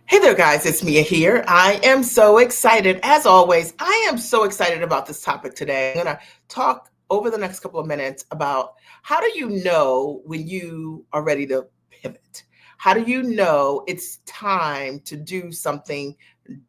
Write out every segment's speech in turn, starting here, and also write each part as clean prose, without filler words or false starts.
Hey there, guys, it's Mia here. I am so excited. As always, I am so excited about this topic today. I'm going to talk over the next couple of minutes about how do you know when you are ready to pivot? How do you know it's time to do something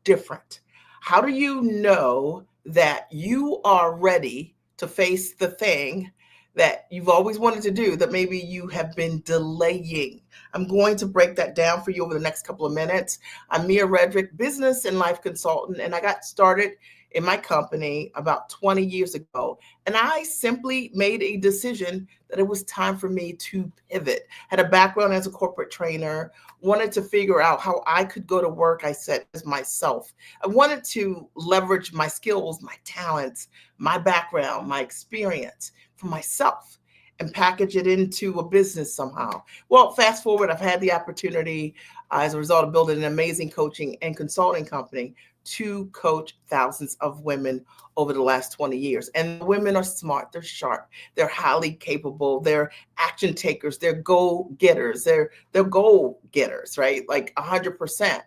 different? How do you know that you are ready to face the thing that you've always wanted to do that maybe you have been delaying? I'm going to break that down for you over the next couple of minutes. I'm Mia Redrick, business and life consultant, and I got started in my company about 20 years ago. And I simply made a decision that it was time for me to pivot. Had a background as a corporate trainer, wanted to figure out how I could go to work, I said, as myself. I wanted to leverage my skills, my talents, my background, my experience for myself and package it into a business somehow. Well, fast forward, I've had the opportunity as a result of building an amazing coaching and consulting company to coach thousands of women over the last 20 years. And the women are smart, they're sharp, they're highly capable, they're action takers, they're go-getters, they're goal getters, right? Like 100%.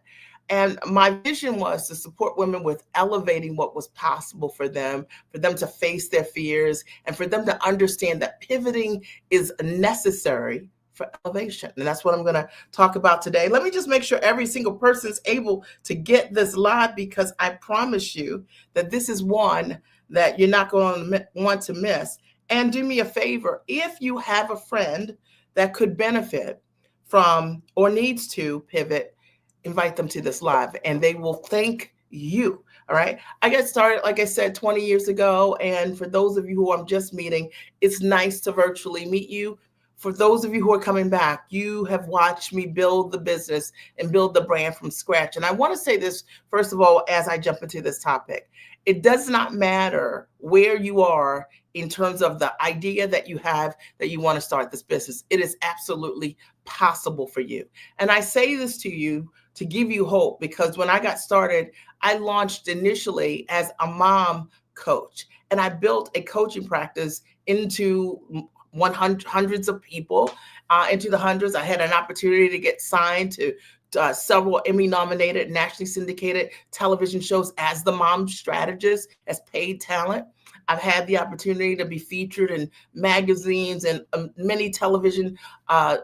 And my vision was to support women with elevating what was possible for them to face their fears, and for them to understand that pivoting is necessary for elevation. And that's what I'm going to talk about today. Let me just make sure every single person is able to get this live, because I promise you that this is one that you're not going to want to miss. And do me a favor, if you have a friend that could benefit from or needs to pivot, invite them to this live and they will thank you. All right. I got started, like I said, 20 years ago. And for those of you who I'm just meeting, it's nice to virtually meet you. For those of you who are coming back, you have watched me build the business and build the brand from scratch. And I want to say this, first of all, as I jump into this topic, it does not matter where you are in terms of the idea that you have that you want to start this business. It is absolutely possible for you. And I say this to you to give you hope, because when I got started, I launched initially as a mom coach, and I built a coaching practice into hundreds of people, into the hundreds. I had an opportunity to get signed to several Emmy nominated, nationally syndicated television shows as the mom strategist, as paid talent. I've had the opportunity to be featured in magazines and many television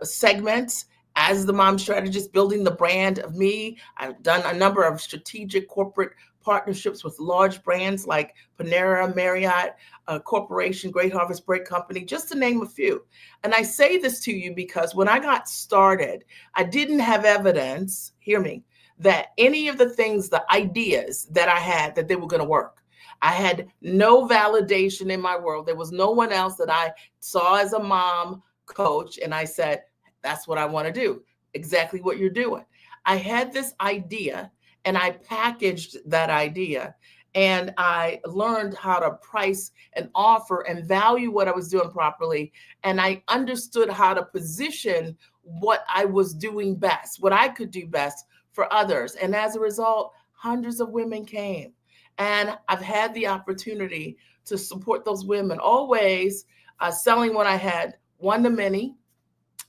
segments as the mom strategist, building the brand of me. I've done a number of strategic corporate partnerships with large brands like Panera, Marriott, Corporation, Great Harvest Bread Company, just to name a few. And I say this to you because when I got started, I didn't have evidence, hear me, that any of the things, the ideas that I had, that they were going to work. I had no validation in my world. There was no one else that I saw as a mom coach. And I said, that's what I want to do. Exactly what you're doing. I had this idea and I packaged that idea, and I learned how to price and offer and value what I was doing properly. And I understood how to position what I was doing best, what I could do best for others. And as a result, hundreds of women came. And I've had the opportunity to support those women, always selling what I had, one to many,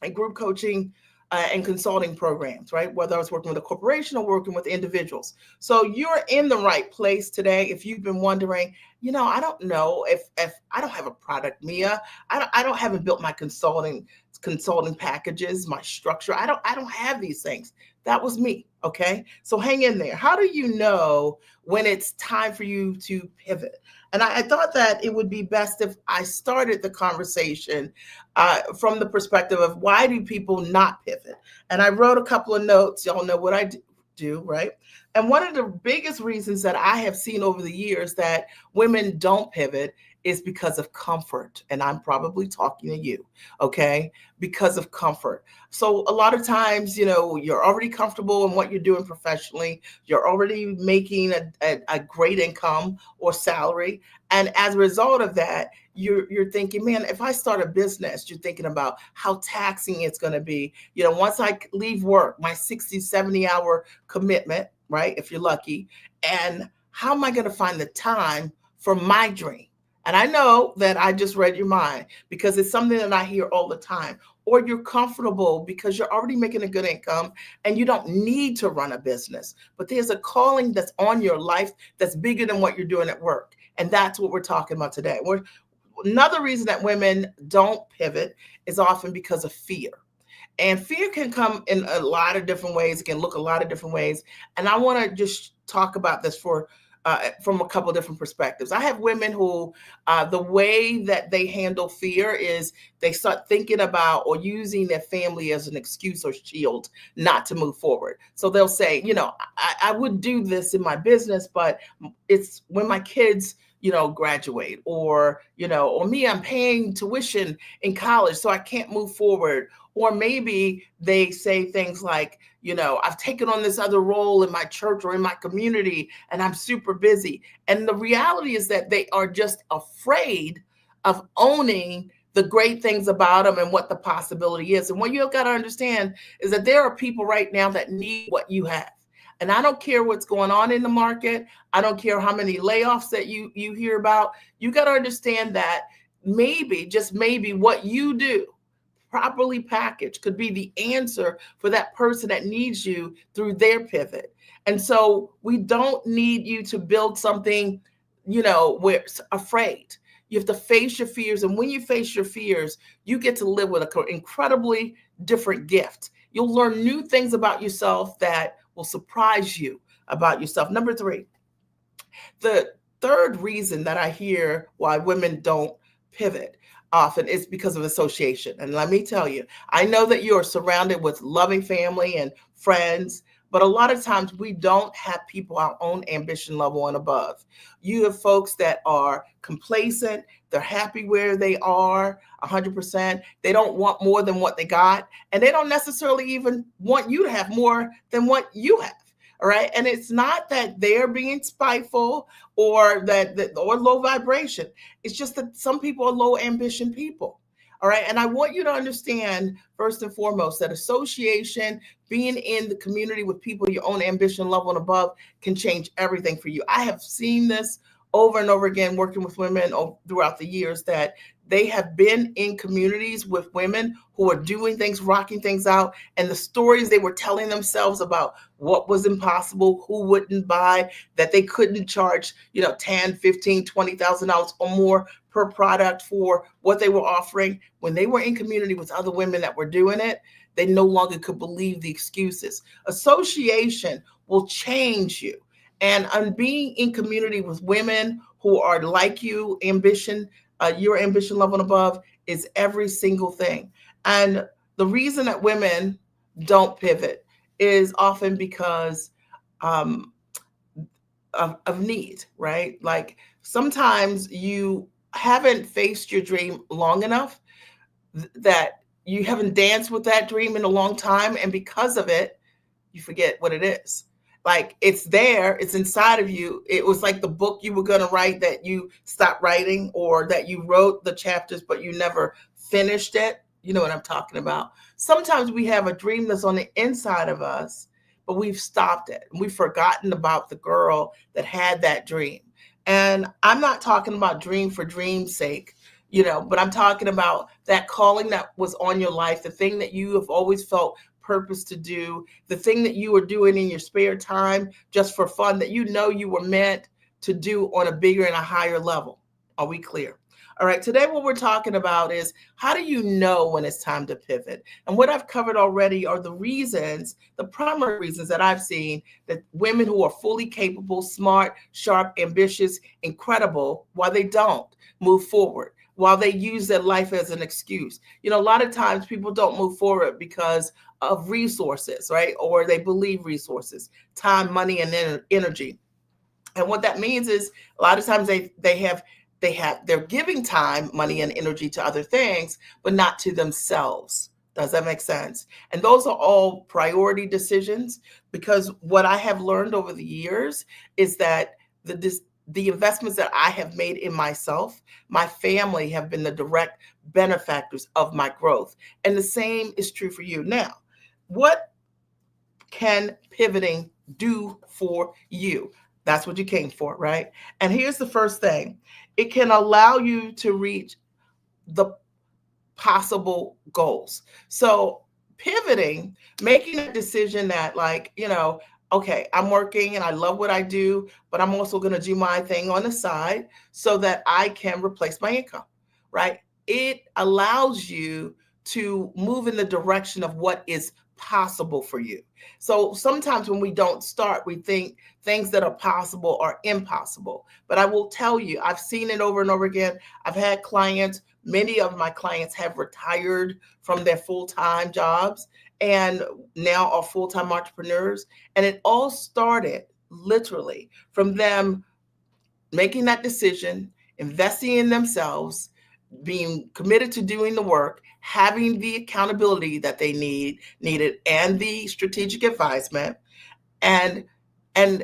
and group coaching and consulting programs, right? Whether I was working with a corporation or working with individuals. So you're in the right place today. If you've been wondering, I don't know if I don't have a product, Mia. Haven't built my consulting packages, my structure. I don't have these things. That was me. Okay. So hang in there. How do you know when it's time for you to pivot? And I thought that it would be best if I started the conversation from the perspective of, why do people not pivot? And I wrote a couple of notes. Y'all know what I do, right? And one of the biggest reasons that I have seen over the years that women don't pivot is because of comfort. And I'm probably talking to you, okay? Because of comfort. So a lot of times, you're already comfortable in what you're doing professionally. You're already making a great income or salary. And as a result of that, you're thinking, man, if I start a business, you're thinking about how taxing it's going to be. Once I leave work, my 60, 70-hour commitment, right? If you're lucky. And how am I going to find the time for my dream? And I know that I just read your mind, because it's something that I hear all the time. or you're comfortable because you're already making a good income and you don't need to run a business. But there's a calling that's on your life that's bigger than what you're doing at work. And that's what we're talking about today. Another reason that women don't pivot is often because of fear. And fear can come in a lot of different ways. It can look a lot of different ways. And I want to just talk about this from a couple of different perspectives. I have women who, the way that they handle fear is they start thinking about or using their family as an excuse or shield not to move forward. So they'll say, I would do this in my business, but it's when my kids, graduate, or me, I'm paying tuition in college, so I can't move forward. Or maybe they say things like, I've taken on this other role in my church or in my community and I'm super busy. And the reality is that they are just afraid of owning the great things about them and what the possibility is. And what you've got to understand is that there are people right now that need what you have. And I don't care what's going on in the market. I don't care how many layoffs that you hear about. You got to understand that maybe, just maybe, what you do properly packaged could be the answer for that person that needs you through their pivot. And so we don't need you to build something, where it's afraid. You have to face your fears. And when you face your fears, you get to live with an incredibly different gift. You'll learn new things about yourself that will surprise you about yourself. Number three, the third reason that I hear why women don't pivot often is because of association. And let me tell you, I know that you are surrounded with loving family and friends, but a lot of times we don't have people our own ambition level and above. You have folks that are complacent, they're happy where they are 100%. They don't want more than what they got, and they don't necessarily even want you to have more than what you have. All right. And it's not that they're being spiteful or or low vibration. It's just that some people are low ambition people. All right. And I want you to understand, first and foremost, that association, being in the community with people your own ambition level and above, can change everything for you. I have seen this over and over again working with women throughout the years, that they have been in communities with women who are doing things, rocking things out, and the stories they were telling themselves about what was impossible, who wouldn't buy, that they couldn't charge, 10, 15, $20,000 or more per product for what they were offering. When they were in community with other women that were doing it, they no longer could believe the excuses. Association will change you. And on being in community with women who are like you, your ambition level and above, is every single thing. And the reason that women don't pivot is often because um, of need, right? Like sometimes you haven't faced your dream long enough, that you haven't danced with that dream in a long time. And because of it, you forget what it is. Like it's there, it's inside of you. It was like the book you were going to write that you stopped writing, or that you wrote the chapters but you never finished it. You know what I'm talking about. Sometimes we have a dream that's on the inside of us, but we've stopped it. We've forgotten about the girl that had that dream. And I'm not talking about dream for dream's sake, but I'm talking about that calling that was on your life, the thing that you have always felt purpose to do, the thing that you were doing in your spare time just for fun, that you were meant to do on a bigger and a higher level. Are we clear? All right, today what we're talking about is, how do you know when it's time to pivot? And what I've covered already are the primary reasons that I've seen that women who are fully capable, smart, sharp, ambitious, incredible, why they don't move forward, while they use their life as an excuse. A lot of times people don't move forward because of resources, right? Or they believe resources, time, money, and energy. And what that means is a lot of times they're giving time, money, and energy to other things, but not to themselves. Does that make sense? And those are all priority decisions, because what I have learned over the years is that the investments that I have made in myself, my family have been the direct benefactors of my growth. And the same is true for you. Now, what can pivoting do for you? That's what you came for, right? And here's the first thing. It can allow you to reach the possible goals. So pivoting, making a decision that, like, okay, I'm working and I love what I do, but I'm also going to do my thing on the side so that I can replace my income, right? It allows you to move in the direction of what is possible for you. So sometimes when we don't start, we think things that are possible are impossible. But I will tell you, I've seen it over and over again. I've had clients, many of my clients have retired from their full-time jobs and now are full-time entrepreneurs. And it all started literally from them making that decision, investing in themselves, being committed to doing the work, having the accountability that they needed, and the strategic advisement, and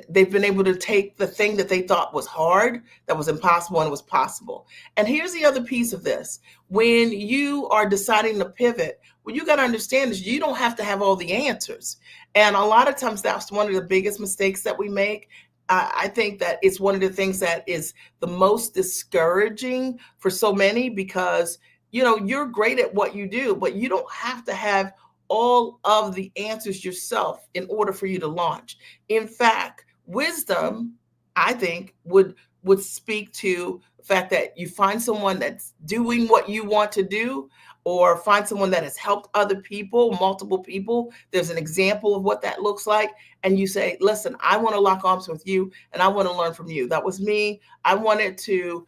they've been able to take the thing that they thought was hard, that was impossible, and it was possible. And here's the other piece of this: when you are deciding to pivot, what you got to understand is you don't have to have all the answers. And a lot of times that's one of the biggest mistakes that we make. I think that it's one of the things that is the most discouraging for so many, because you're great at what you do, but you don't have to have all of the answers yourself in order for you to launch. In fact, wisdom, I think, would speak to the fact that you find someone that's doing what you want to do, or find someone that has helped other people, multiple people. There's an example of what that looks like. And you say, listen, I want to lock arms with you and I want to learn from you. That was me. I wanted to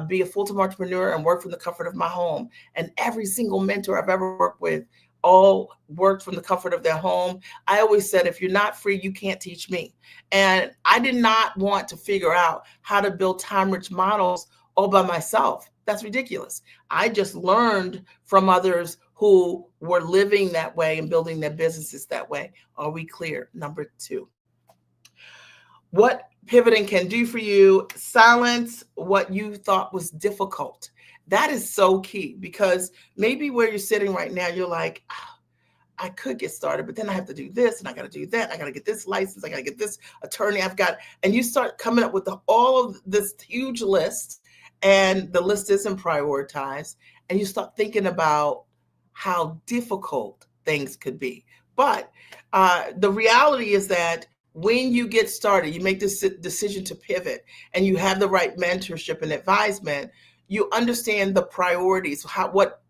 be a full-time entrepreneur and work from the comfort of my home. And every single mentor I've ever worked with all worked from the comfort of their home. I always said, if you're not free, you can't teach me. And I did not want to figure out how to build time-rich models all by myself. That's ridiculous. I just learned from others who were living that way and building their businesses that way. Are we clear? Number two, what pivoting can do for you: silence what you thought was difficult. That is so key, because maybe where you're sitting right now, you're like, I could get started, but then I have to do this and I got to do that. I got to get this license. I got to get this attorney. And you start coming up with all of this huge list, and the list isn't prioritized. And you start thinking about how difficult things could be. But the reality is that when you get started, you make this decision to pivot, and you have the right mentorship and advisement, you understand the priorities,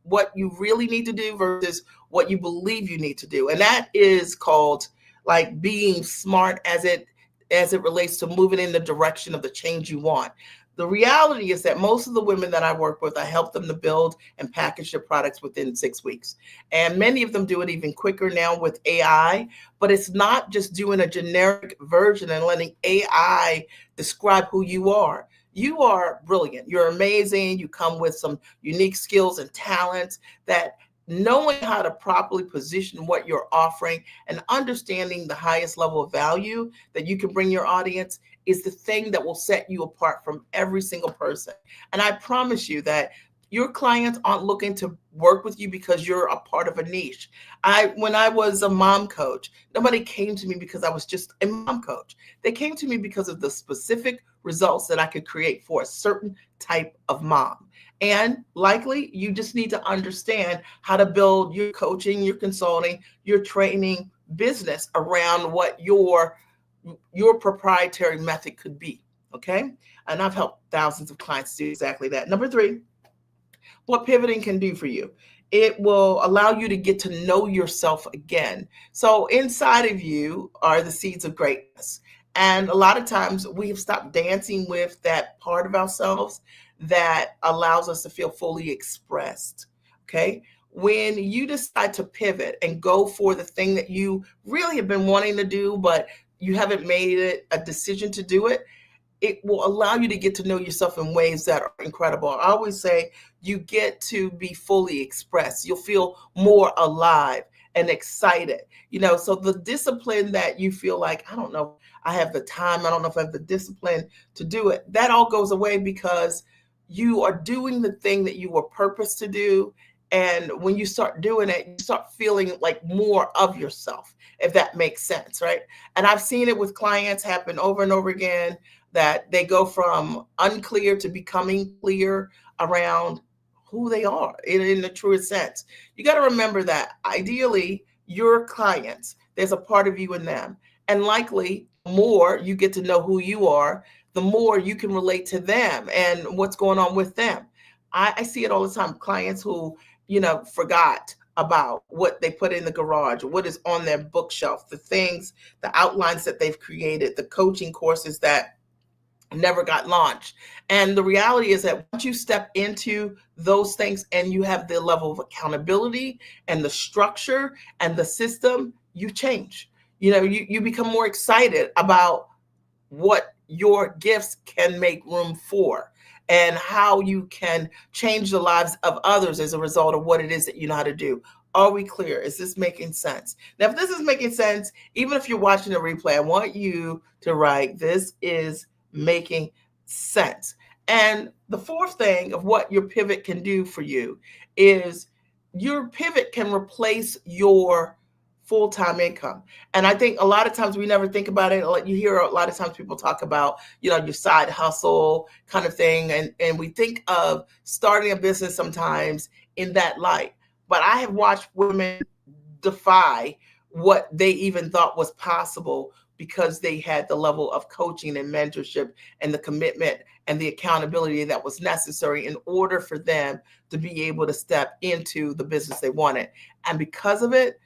what you really need to do versus what you believe you need to do. And that is called, like, being smart as it relates to moving in the direction of the change you want. The reality is that most of the women that I work with, I help them to build and package their products within 6 weeks. And many of them do it even quicker now with AI, but it's not just doing a generic version and letting AI describe who you are. You are brilliant. You're amazing. You come with some unique skills and talents that, knowing how to properly position what you're offering and understanding the highest level of value that you can bring your audience is the thing that will set you apart from every single person. And I promise you that your clients aren't looking to work with you because you're a part of a niche. When I was a mom coach, nobody came to me because I was just a mom coach. They came to me because of the specific results that I could create for a certain type of mom. And likely you just need to understand how to build your coaching, your consulting, your training business around what your proprietary method could be. Okay. And I've helped thousands of clients do exactly that. Number three, what pivoting can do for you: it will allow you to get to know yourself again. So inside of you are the seeds of greatness. And a lot of times we have stopped dancing with that part of ourselves that allows us to feel fully expressed. Okay. When you decide to pivot and go for the thing that you really have been wanting to do, but you haven't made it a decision to do it, it will allow you to get to know yourself in ways that are incredible. I always say you get to be fully expressed. You'll feel more alive and excited. So the discipline that you feel like, I don't know, I have the time, I don't know if I have the discipline to do it, that all goes away because you are doing the thing that you were purposed to do. And when you start doing it, you start feeling like more of yourself, if that makes sense, right? And I've seen it with clients happen over and over again, that they go from unclear to becoming clear around who they are in the truest sense. You got to remember that ideally, your clients, there's a part of you in them. And likely, the more you get to know who you are, the more you can relate to them and what's going on with them. I see it all the time. Clients who, forgot about what they put in the garage or what is on their bookshelf, the things, the outlines that they've created, the coaching courses that never got launched. And the reality is that once you step into those things and you have the level of accountability and the structure and the system, you change. You become more excited about what your gifts can make room for and how you can change the lives of others as a result of what it is that you know how to do. Are we clear? Is this making sense? Now, if this is making sense, even if you're watching a replay, I want you to write, this is making sense. And the fourth thing of what your pivot can do for you is your pivot can replace your full-time income. And I think a lot of times we never think about it. Like you hear a lot of times people talk about, your side hustle kind of thing. And we think of starting a business sometimes in that light. But I have watched women defy what they even thought was possible because they had the level of coaching and mentorship and the commitment and the accountability that was necessary in order for them to be able to step into the business they wanted. And because of it,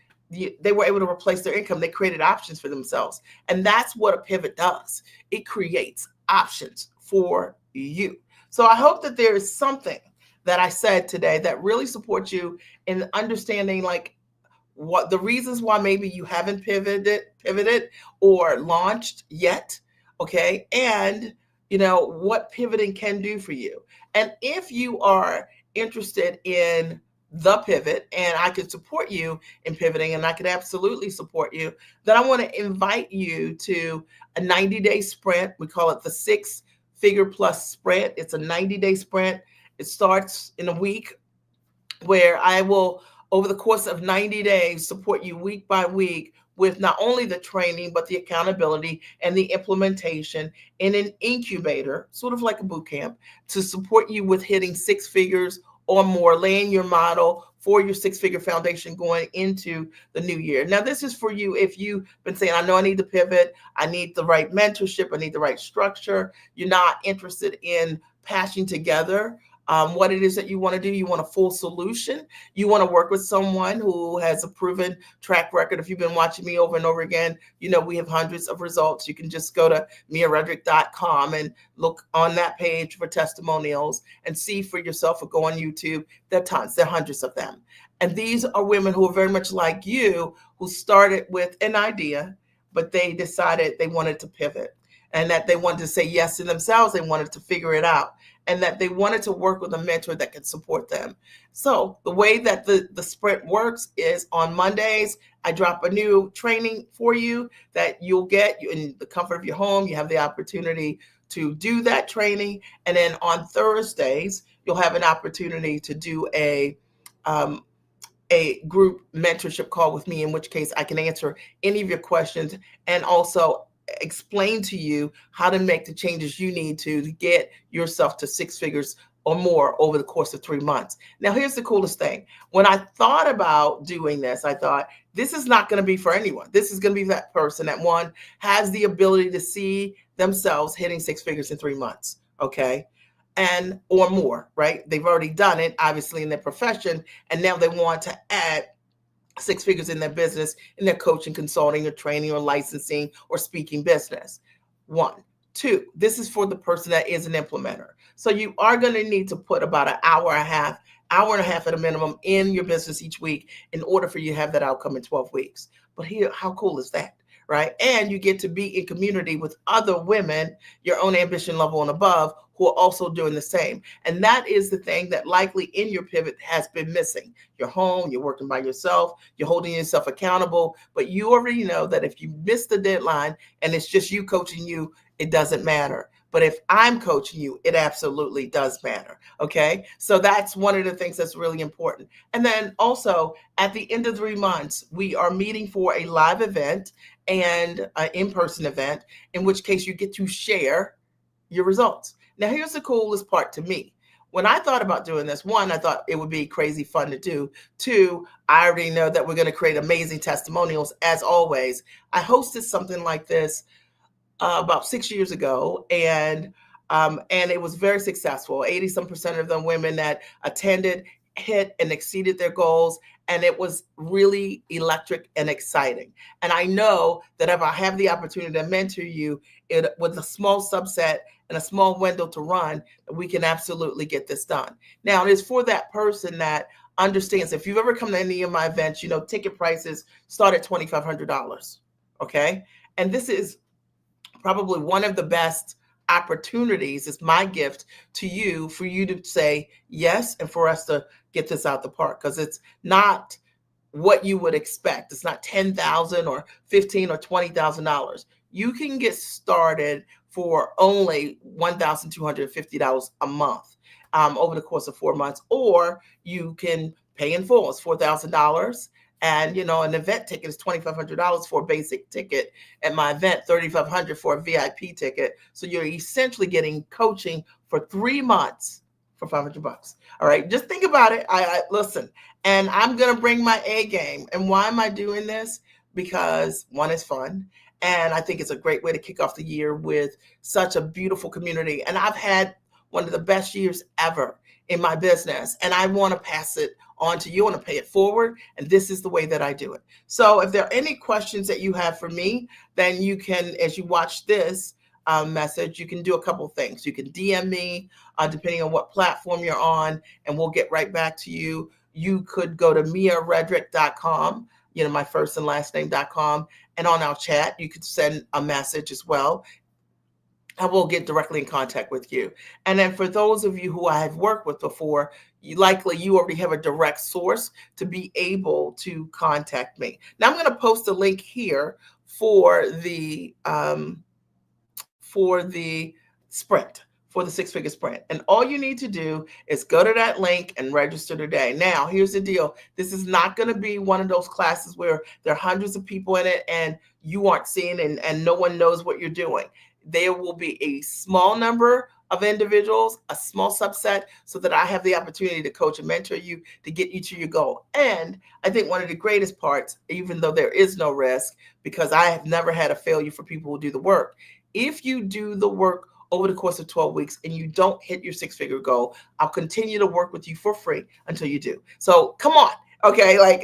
they were able to replace their income. They created options for themselves. And that's what a pivot does. It creates options for you. So I hope that there is something that I said today that really supports you in understanding what the reasons why maybe you haven't pivoted or launched yet. Okay. And what pivoting can do for you. And if you are interested in the pivot and I could support you in pivoting and I could absolutely support you, then I want to invite you to a 90-day sprint. We call it the 6-figure plus sprint. It's a 90-day sprint. It starts in a week where I will, over the course of 90 days, support you week by week with not only the training, but the accountability and the implementation in an incubator, sort of like a boot camp, to support you with hitting 6 figures or more, laying your model for your 6-figure foundation going into the new year. Now, this is for you if you've been saying, I know I need to pivot, I need the right mentorship, I need the right structure. You're not interested in patching together what it is that you want to do. You want a full solution. You want to work with someone who has a proven track record. If you've been watching me over and over again, we have hundreds of results. You can just go to miaredrick.com and look on that page for testimonials and see for yourself, or go on YouTube. There are tons. There are hundreds of them. And these are women who are very much like you, who started with an idea, but they decided they wanted to pivot and that they wanted to say yes to themselves. They wanted to figure it out, and that they wanted to work with a mentor that could support them. So the way that the sprint works is on Mondays, I drop a new training for you that you'll get in the comfort of your home. You have the opportunity to do that training. And then on Thursdays, you'll have an opportunity to do a group mentorship call with me, in which case I can answer any of your questions and also explain to you how to make the changes you need to get yourself to 6 figures or more over the course of 3 months. Now, here's the coolest thing. When I thought about doing this, I thought, this is not going to be for anyone. This is going to be that person that, one, has the ability to see themselves hitting 6 figures in 3 months. Okay. And or more, right? They've already done it, obviously, in their profession, and now they want to add 6 figures in their business, in their coaching, consulting, or training, or licensing, or speaking business. 1. 2, this is for the person that is an implementer. So you are going to need to put about an hour and a half at a minimum in your business each week in order for you to have that outcome in 12 weeks. But here, how cool is that? Right? And you get to be in community with other women, your own ambition level and above, who are also doing the same. And that is the thing that likely in your pivot has been missing. You're home, you're working by yourself, you're holding yourself accountable, but you already know that if you miss the deadline and it's just you coaching you, it doesn't matter. But if I'm coaching you, it absolutely does matter. Okay. So that's one of the things that's really important. And then also at the end of 3 months, we are meeting for a live event and an in-person event, in which case you get to share your results. Now, here's the coolest part to me. when I thought about doing this, one, I thought it would be crazy fun to do. Two, I already know that we're going to create amazing testimonials as always. I hosted something like this about 6 years ago, and it was very successful. 80 some percent of them women that attended hit and exceeded their goals, and it was really electric and exciting. And I know that if I have the opportunity to mentor you with a small subset and a small window to run, we can absolutely get this done. Now, it is for that person that understands. If you've ever come to any of my events, you know ticket prices start at $2,500. Okay, and this is probably one of the best opportunities. Is my gift to you for you to say yes and for us to get this out the park, because it's not what you would expect. It's not 10,000 or 15 or $20,000. You can get started for only $1,250 a month over the course of 4 months, or you can pay in full. It's $4,000. And an event ticket is $2,500 for a basic ticket at my event, $3,500 for a VIP ticket. So you're essentially getting coaching for 3 months for $500. All right, just think about it. I listen, and I'm gonna bring my A game. And why am I doing this? Because one, is fun, and I think it's a great way to kick off the year with such a beautiful community. And I've had one of the best years ever in my business, and I want to pass it on to you. I want to pay it forward, and this is the way that I do it. So if there are any questions that you have for me, then you can, as you watch this message, you can do a couple things. You can DM me, depending on what platform you're on, and we'll get right back to you. You could go to miaredrick.com, my first and last name.com, and on our chat, you could send a message as well. I will get directly in contact with you. And then for those of you who I have worked with before, you already have a direct source to be able to contact me. Now I'm going to post a link here for the sprint, for the six-figure sprint. And all you need to do is go to that link and register today. Now, here's the deal. This is not going to be one of those classes where there are hundreds of people in it and you aren't seeing and no one knows what you're doing. There will be a small number of individuals, a small subset, so that I have the opportunity to coach and mentor you to get you to your goal. And I think one of the greatest parts, even though there is no risk, because I have never had a failure for people who do the work, if you do the work over the course of 12 weeks and you don't hit your six-figure goal, I'll continue to work with you for free until you do. So come on. Okay, like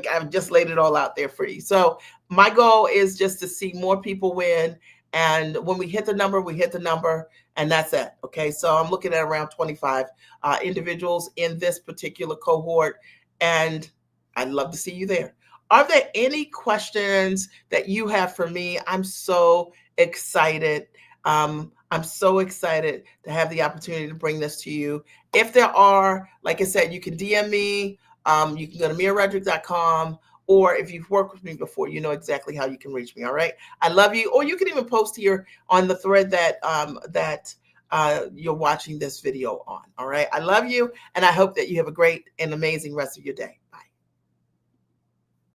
I've just laid it all out there for you. So my goal is just to see more people win. And when we hit the number, we hit the number, and that's it. Okay, so I'm looking at around 25 individuals in this particular cohort, and I'd love to see you there. Are there any questions that you have for me? I'm so excited. I'm so excited to have the opportunity to bring this to you. If there are, like I said, you can DM me. You can go to miaredrick.com. Or if you've worked with me before, you know exactly how you can reach me. All right. I love you. Or you can even post here on the thread that you're watching this video on. All right. I love you. And I hope that you have a great and amazing rest of your day.